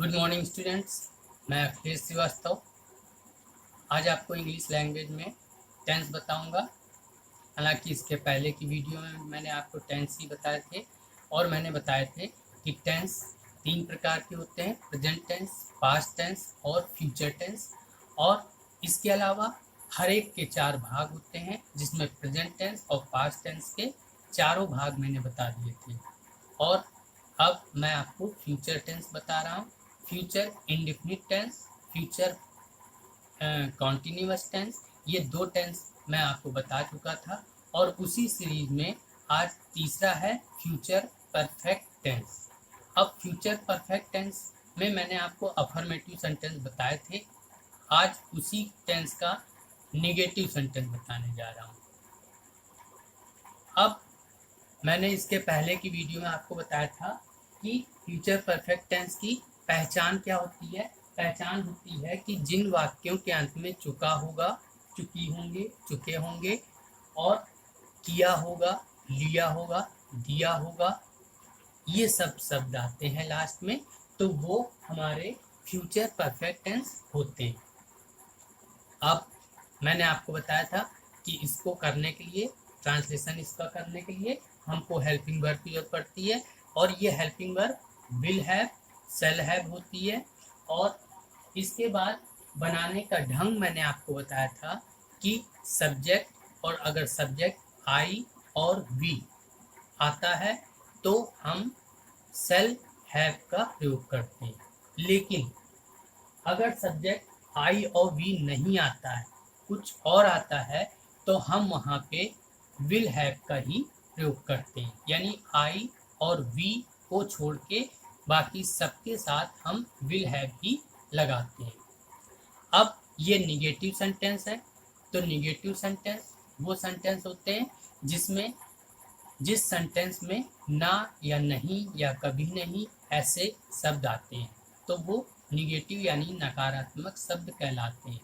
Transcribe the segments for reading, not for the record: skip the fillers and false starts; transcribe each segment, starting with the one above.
Good morning students. मैं अखिलेश श्रीवास्तव आज आपको इंग्लिश लैंग्वेज में टेंस बताऊंगा। हालांकि इसके पहले की वीडियो में मैंने आपको टेंस ही बताए थे और मैंने बताए थे कि टेंस 3 प्रकार के होते हैं, प्रेजेंट टेंस, पास्ट टेंस और फ्यूचर टेंस। और इसके अलावा हर एक के 4 भाग होते हैं, जिसमें प्रेजेंट टेंस और पास्ट टेंस के चारों भाग मैंने बता दिए थे। और अब मैं आपको फ्यूचर टेंस बता रहा हूँ। Future indefinite tense, future continuous tense, ये 2 टेंस मैं आपको बता चुका था। और उसी सीरीज में आज तीसरा है फ्यूचर परफेक्ट टेंस। अब फ्यूचर परफेक्ट टेंस में मैंने आपको अफर्मेटिव सेंटेंस बताए थे, आज उसी टेंस का निगेटिव सेंटेंस बताने जा रहा हूँ। अब मैंने इसके पहले की वीडियो में आपको बताया था कि फ्यूचर परफेक्ट टेंस की पहचान क्या होती है। पहचान होती है कि जिन वाक्यों के अंत में चुका होगा, चुकी होंगे, चुके होंगे और किया होगा, लिया होगा, दिया होगा, ये सब शब्द आते हैं लास्ट में, तो वो हमारे फ्यूचर परफेक्ट टेंस होते हैं। अब मैंने आपको बताया था कि इसको करने के लिए, ट्रांसलेशन इसका करने के लिए हमको हेल्पिंग वर्ब की जरूरत पड़ती है। और ये helping verb will have, shall have होती है। और इसके बाद बनाने का ढंग मैंने आपको बताया था कि सब्जेक्ट, और अगर सब्जेक्ट आई और वी आता है तो हम शैल हैव का प्रयोग करते हैं। लेकिन अगर सब्जेक्ट आई और वी नहीं आता है, कुछ और आता है, तो हम वहाँ पे विल हैव का ही प्रयोग करते हैं। यानी आई और वी को छोड़ के बाकी सबके साथ हम विल हैव ही लगाते हैं। अब ये निगेटिव सेंटेंस है, तो निगेटिव सेंटेंस वो सेंटेंस होते हैं जिस सेंटेंस में ना या नहीं या कभी नहीं ऐसे शब्द आते हैं, तो वो निगेटिव यानी नकारात्मक शब्द कहलाते हैं।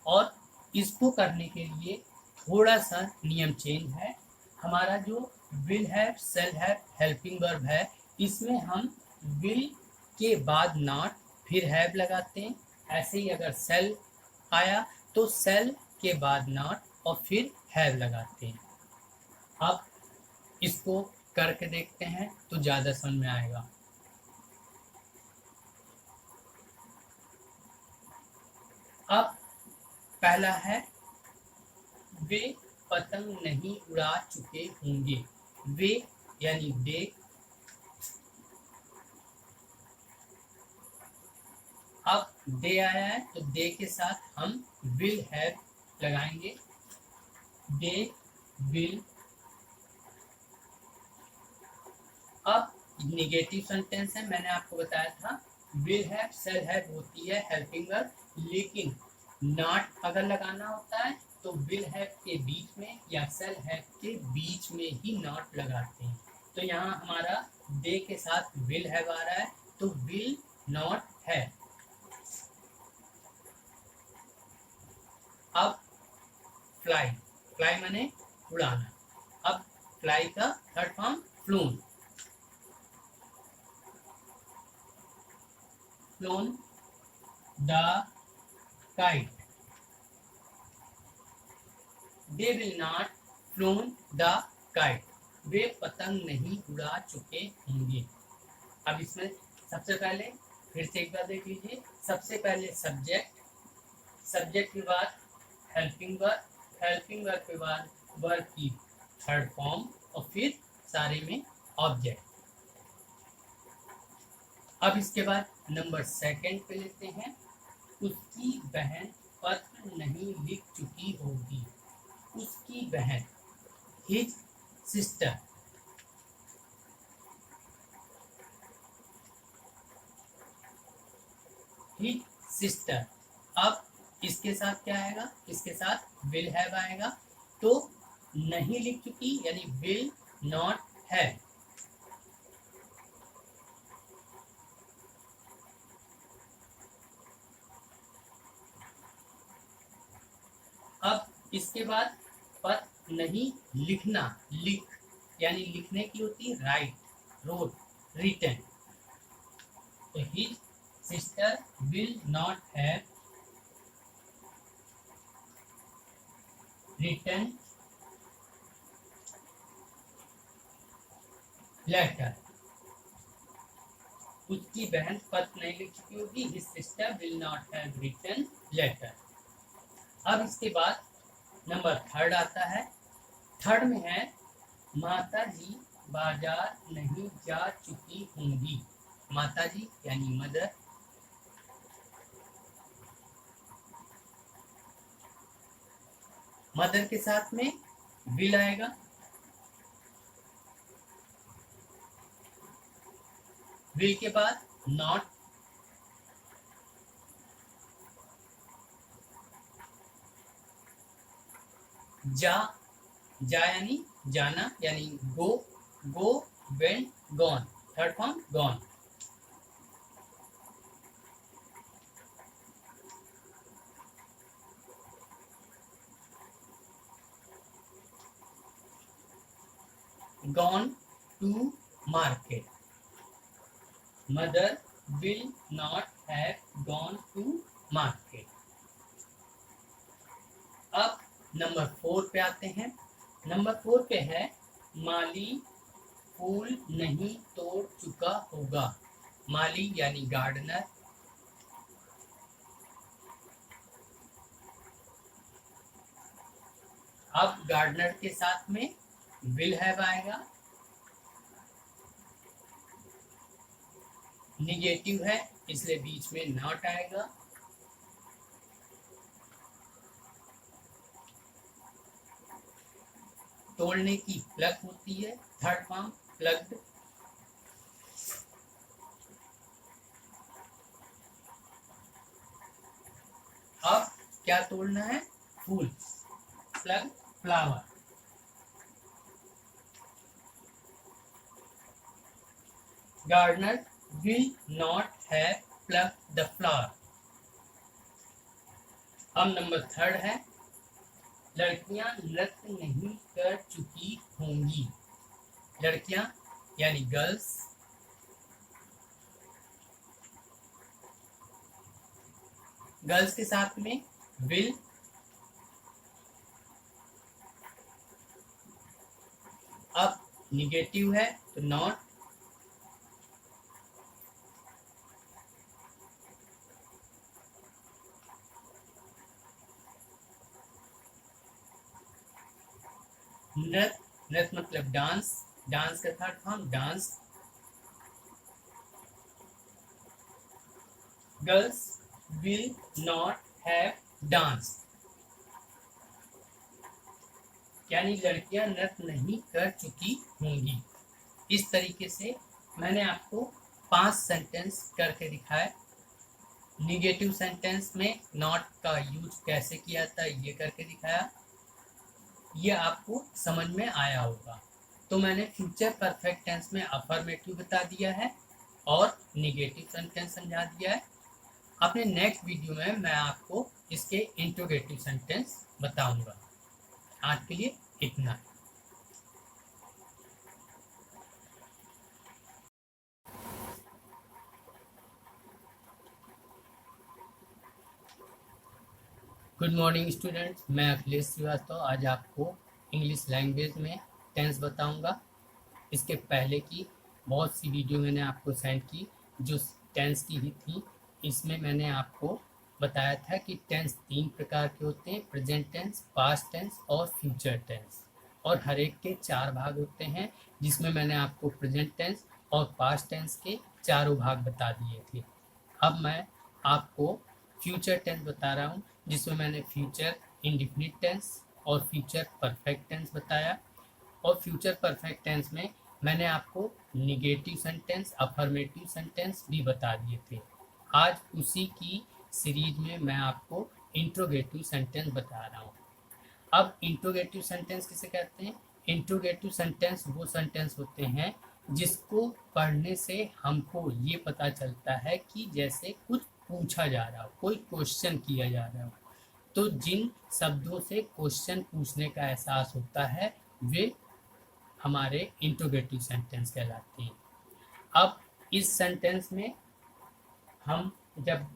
और इसको करने के लिए थोड़ा सा नियम चेंज है। हमारा जो will have, shall have, helping verb है, इसमें हम विल के बाद नॉट फिर हैव लगाते हैं। ऐसे ही अगर शैल आया तो शैल के बाद नॉट और फिर हैव लगाते हैं। अब इसको करके देखते हैं तो ज़्यादा समझ में आएगा। अब पहला है, वे पतंग नहीं उड़ा चुके होंगे। वे यानी दे, अब दे आया है तो दे के साथ हम विल हैव लगाएंगे। They will. अब निगेटिव सेंटेंस है, मैंने आपको बताया था विल हैव, शैल हैव होती है हेल्पिंग वर्ब, लेकिन नॉट अगर लगाना होता है तो विल हैव के बीच में या शैल हैव के बीच में ही नॉट लगाते हैं। तो यहाँ हमारा दे के साथ विल हैव आ रहा है, तो विल नॉट हैव। अब फ्लाई, फ्लाई माने उड़ाना। अब फ्लाई का third form phloem, flown the kite. They will not flown the kite. वे पतंग नहीं उड़ा चुके होंगे। अब इसमें सबसे पहले फिर से एक बार देख लीजिए। सबसे पहले सब्जेक्ट, सब्जेक्ट के बाद हेल्पिंग वर्ब, हेल्पिंग वर्ब के बाद वर्ब की थर्ड फॉर्म और फिर सारे में ऑब्जेक्ट। अब इसके बाद नंबर सेकंड पे लेते हैं, उसकी बहन पत्र नहीं लिख चुकी होगी। उसकी बहन, हिज सिस्टर। His sister. अब इसके साथ क्या आएगा, इसके साथ विल हैव आएगा, तो नहीं लिख चुकी यानी विल नॉट हैव। अब इसके बाद पत्र नहीं लिखना, लिख यानी लिखने की होती है राइट, रोट, रिटन। तो his sister will not have written letter, उसकी बहन पत्र नहीं लिख चुकी होगी, his sister will not have written letter. अब इसके बाद नंबर थर्ड आता है। थर्ड में है माता जी बाजार नहीं जा चुकी होंगी। माता जी यानी मदर, मदर के साथ में विल आएगा, विल के बाद नॉट, जा, जा यानी जाना यानी go, go went gone, third form gone. Gone to market, mother will not have gone to market. अब नंबर 4 पे आते हैं। नंबर 4 पे है माली फूल नहीं तोड़ चुका होगा। माली यानी गार्डनर, अब गार्डनर के साथ में विल हैव आएगा, निगेटिव है इसलिए बीच में नॉट आएगा, तोड़ने की प्लग होती है, थर्ड फॉर्म प्लग्ड। अब क्या तोड़ना है, फूल, pluck flower. Gardener will not have pluck the flower. अब नंबर 3 है लड़कियां नृत्य नहीं कर चुकी होंगी। लड़कियां यानी गर्ल्स, गर्ल्स के साथ में विल, अब निगेटिव है तो नॉट, नृत्य, नृत्य मतलब डांस, डांस का third form dance. Girls will not have dance, यानी लड़कियां नृत्य नहीं कर चुकी होंगी। इस तरीके से मैंने आपको 5 सेंटेंस करके दिखाए। निगेटिव सेंटेंस में नॉट का यूज कैसे किया जाता है ये करके दिखाया, ये आपको समझ में आया होगा। तो मैंने फ्यूचर परफेक्ट टेंस में अफर्मेटिव बता दिया है और निगेटिव सेंटेंस समझा दिया है। अपने नेक्स्ट वीडियो में मैं आपको इसके इंट्रोगेटिव सेंटेंस बताऊंगा। आज के लिए इतना। गुड मॉर्निंग स्टूडेंट्स, मैं अखिलेश श्रीवास्तव आज आपको इंग्लिश लैंग्वेज में टेंस बताऊंगा। इसके पहले की बहुत सी वीडियो मैंने आपको सेंड की जो टेंस की ही थी। इसमें मैंने आपको बताया था कि टेंस 3 प्रकार के होते हैं, प्रेजेंट टेंस, पास्ट टेंस और फ्यूचर टेंस, और हर एक के 4 भाग होते हैं, जिसमें मैंने आपको प्रेजेंट टेंस और पास्ट टेंस के चारों भाग बता दिए थे। अब मैं आपको फ्यूचर टेंस बता रहा हूँ, जिसमें मैंने फ्यूचर इंडेफिनिट टेंस और फ्यूचर परफेक्ट टेंस बताया। और फ्यूचर परफेक्ट टेंस में मैंने आपको निगेटिव सेंटेंस, अफर्मेटिव सेंटेंस भी बता दिए थे। आज उसी की सीरीज में मैं आपको इंट्रोगेटिव सेंटेंस बता रहा हूँ। अब इंट्रोगेटिव सेंटेंस किसे कहते हैं? इंट्रोगेटिव सेंटेंस वो सेंटेंस होते हैं जिसको पढ़ने से हमको ये पता चलता है कि जैसे कुछ पूछा जा रहा हो, कोई क्वेश्चन किया जा रहा हो। तो जिन शब्दों से क्वेश्चन पूछने का एहसास होता है वे हमारे इंट्रोगेटिव सेंटेंस कहलाते हैं। अब इस सेंटेंस में हम जब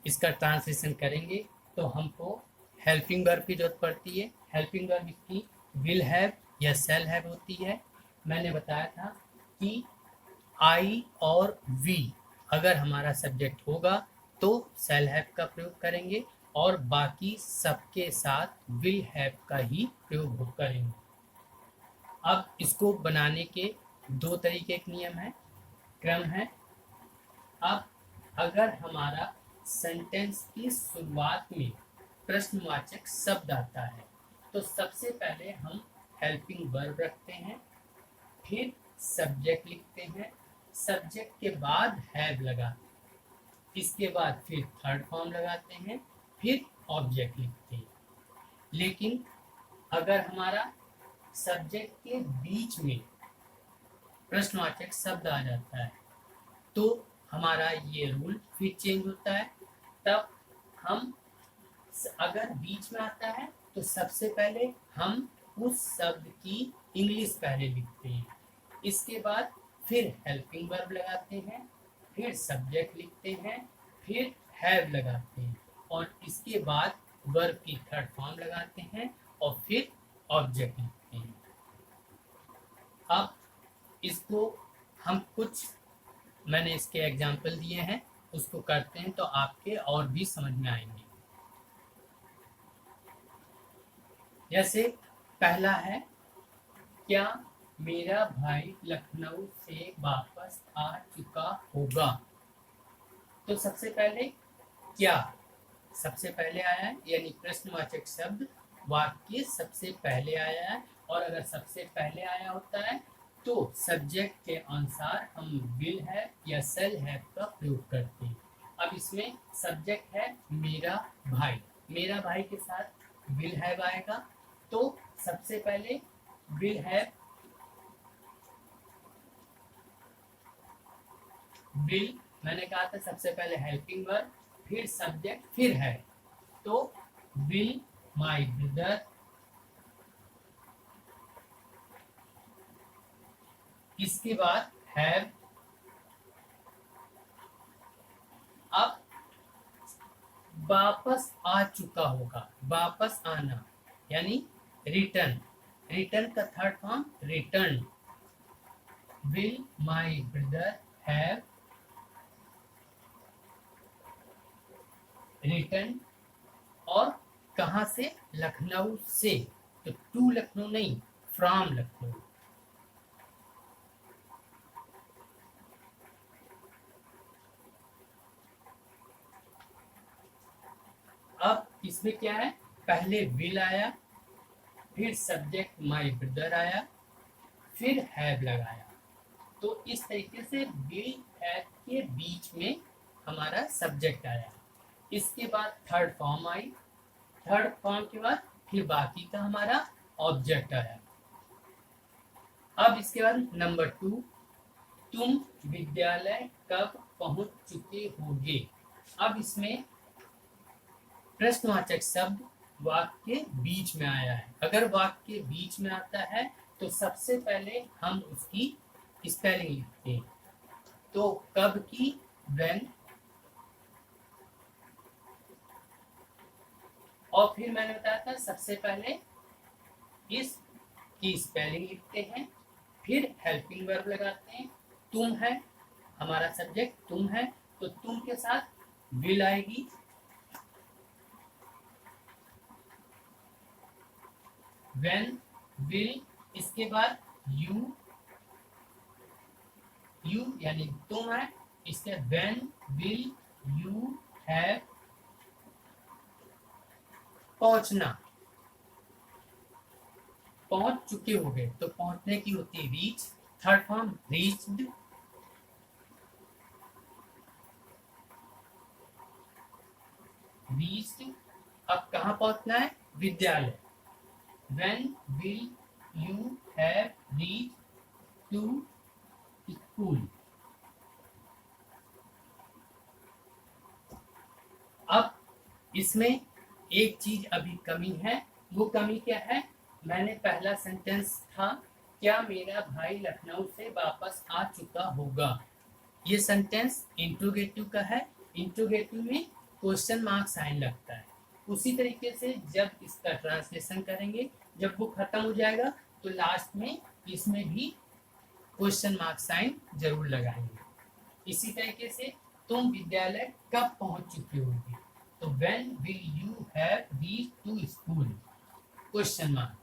इसका ट्रांसलेशन करेंगे तो हमको हेल्पिंग वर्ब की जरूरत पड़ती है। हेल्पिंग वर्ब इसकी विल हैव या शैल हैव होती है। मैंने बताया था कि आई और वी अगर हमारा सब्जेक्ट होगा तो शैल हैव का प्रयोग करेंगे और बाकी सबके साथ विल हैव का ही प्रयोग करेंगे। अब इसको बनाने के दो तरीके के नियम हैं, क्रम है। अब अगर हमारा सेंटेंस की शुरुआत में प्रश्नवाचक शब्द आता है तो सबसे पहले हम हेल्पिंग वर्ब रखते हैं, फिर सब्जेक्ट लिखते हैं, सब्जेक्ट के बाद हैव लगाते हैं, इसके बाद फिर थर्ड फॉर्म लगाते हैं, फिर ऑब्जेक्ट लिखते हैं। लेकिन अगर हमारा सब्जेक्ट के बीच में प्रश्नवाचक शब्द आ जाता है तो हमारा ये रूल फिर चेंज होता है। तब हम अगर बीच में आता है तो सबसे पहले हम उस शब्द की इंग्लिश पहले लिखते हैं, इसके बाद फिर हेल्पिंग वर्ब लगाते हैं, फिर सब्जेक्ट लिखते हैं, फिर हैव लगाते हैं और इसके बाद वर्ब की थर्ड फॉर्म लगाते हैं और फिर ऑब्जेक्ट लिखते हैं। अब इसको हम कुछ मैंने इसके एग्जाम्पल दिए हैं, उसको करते हैं तो आपके और भी समझ में आएंगे। जैसे पहला है, क्या मेरा भाई लखनऊ से वापस आ चुका होगा। तो सबसे पहले क्या सबसे पहले आया है, यानी प्रश्नवाचक शब्द वाक्य सबसे पहले आया है और अगर सबसे पहले आया होता है तो सब्जेक्ट के अनुसार हम विल हैव या शैल हैव का प्रयोग करते हैं। अब इसमें सब्जेक्ट है मेरा भाई, मेरा भाई के साथ विल हैव आएगा तो सबसे पहले विल हैव विल मैंने कहा था सबसे पहले हेल्पिंग वर्ब, फिर सब्जेक्ट, फिर है तो विल माय ब्रदर, इसके बाद हैव। अब वापस आ चुका होगा, वापस आना यानी रिटर्न, रिटर्न का third form return. Will my brother have return और कहां से, लखनऊ से, तो टू लखनऊ नहीं, फ्रॉम लखनऊ। अब इसमें क्या है, पहले विल आया, फिर सब्जेक्ट माय ब्रदर आया, फिर हैव लगाया, तो इस तरीके से विल हैव के बीच में हमारा सब्जेक्ट आया। इसके बाद third form I, third form के बाद फिर बाकी का हमारा ऑब्जेक्ट आया। अब इसके बाद नंबर 2, तुम विद्यालय कब पहुंच चुके होगे। अब इसमें प्रश्नवाचक शब्द वाक्य के बीच में आया है, अगर वाक्य के बीच में आता है तो सबसे पहले हम उसकी स्पेलिंग लिखते हैं, तो कब की व्हेन, और फिर मैंने बताया था सबसे पहले इस की स्पेलिंग लिखते हैं, फिर हेल्पिंग वर्ब लगाते हैं। तुम है हमारा सब्जेक्ट, तुम है तो तुम के साथ विल आएगी, व्हेन विल, इसके बाद यू, यू यानी तुम है, इसके व्हेन विल यू हैव पहुंचना, पहुंच चुके हो गए तो पहुंचने की होती है reach, third form reached, reached. अब कहां पहुंचना है, विद्यालय, when will you have reach to school. अब इसमें एक चीज अभी कमी है, वो कमी क्या है, मैंने पहला सेंटेंस था क्या मेरा भाई लखनऊ से वापस आ चुका होगा, ये सेंटेंस इंट्रोगेटिव का है, इंट्रोगेटिव में क्वेश्चन मार्क साइन लगता है। उसी तरीके से जब इसका ट्रांसलेशन करेंगे, जब वो खत्म हो जाएगा तो लास्ट में इसमें भी क्वेश्चन मार्क साइन जरूर लगाएंगे। इसी तरीके से तुम विद्यालय कब पहुंच चुके होगे, तो when will you have reached to school, question mark.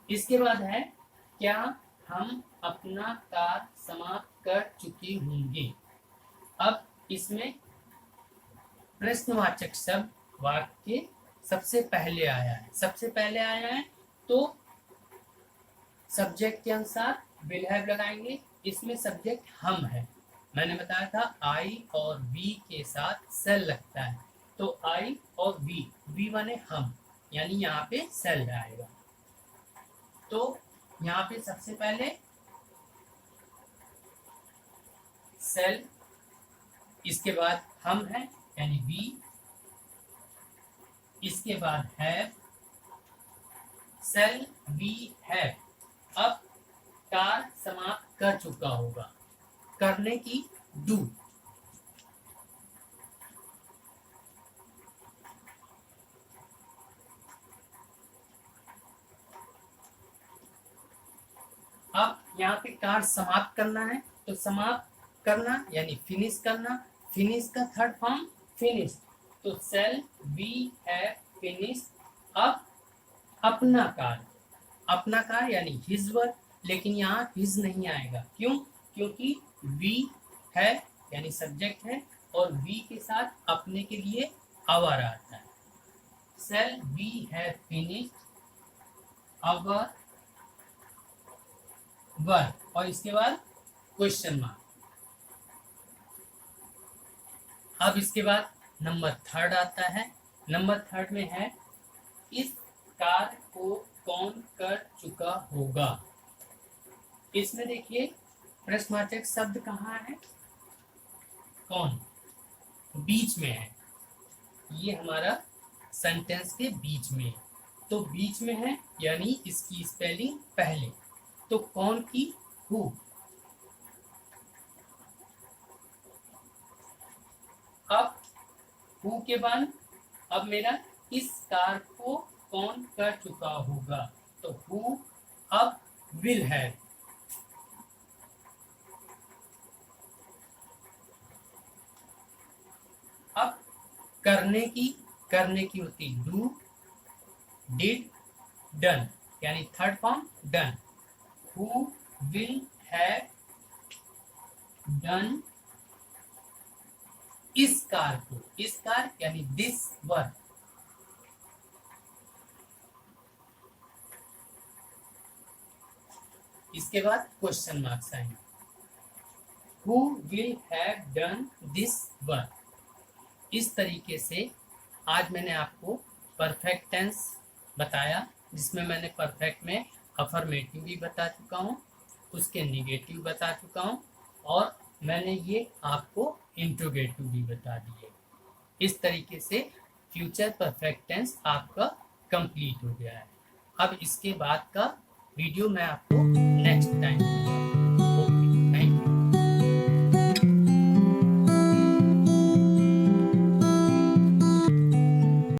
इसके बाद है क्या हम अपना कार्य समाप्त कर चुके होंगे। अब इसमें प्रश्नवाचक शब्द वाक्य सबसे पहले आया है, तो सब्जेक्ट के अनुसार विल हैव लगाएंगे। इसमें सब्जेक्ट हम है, मैंने बताया था आई और वी के साथ सेल लगता है, तो आई और वी माने हम, यानी यहाँ पे सेल आएगा। तो यहाँ पे सबसे पहले सेल, इसके बाद हम है यानी वी, इसके बाद हैव, सेल वी हैव। अब कार्य समाप्त कर चुका होगा, करने की डू। अब यहाँ पे कार्य समाप्त करना है, तो समाप्त करना यानी फिनिश करना, फिनिश का थर्ड फॉर्म फिनिश, तो सेल वी हैव फिनिश। अब अपना कार्य यानी हिज वर्क, लेकिन यहाँ हिज नहीं आएगा, क्यों? क्योंकि वी है यानी सब्जेक्ट है और वी के साथ अपने के लिए आवर आता है। Shall we have finished our work, और इसके बाद क्वेश्चन मार्क। अब इसके बाद नंबर थर्ड आता है। नंबर थर्ड में है इस कार्य को कौन कर चुका होगा। इसमें देखिए प्रश्नवाचक शब्द कहाँ है, कौन, बीच में है, ये हमारा सेंटेंस के बीच में है, तो बीच में है यानी इसकी स्पेलिंग पहले, तो कौन की हु। अब हु के बाद अब मेरा इस कार्य को कौन कर चुका होगा, तो हु अब विल है। अब करने की होती डू, डिड, डन, यानी third form done. Who will have done इस कार्य यानी दिस वर्क। इसके बाद question mark sign, who will have done this work. इस तरीके से आज मैंने आपको परफेक्ट टेंस बताया, जिसमें मैंने परफेक्ट में अफर्मेटिव भी बता चुका हूँ, उसके निगेटिव बता चुका हूँ, और मैंने ये आपको इंट्रोगेटिव भी बता दिए। इस तरीके से फ्यूचर परफेक्ट टेंस आपका कंप्लीट हो गया है। अब इसके बाद का वीडियो मैं आपको नेक्स्ट टाइम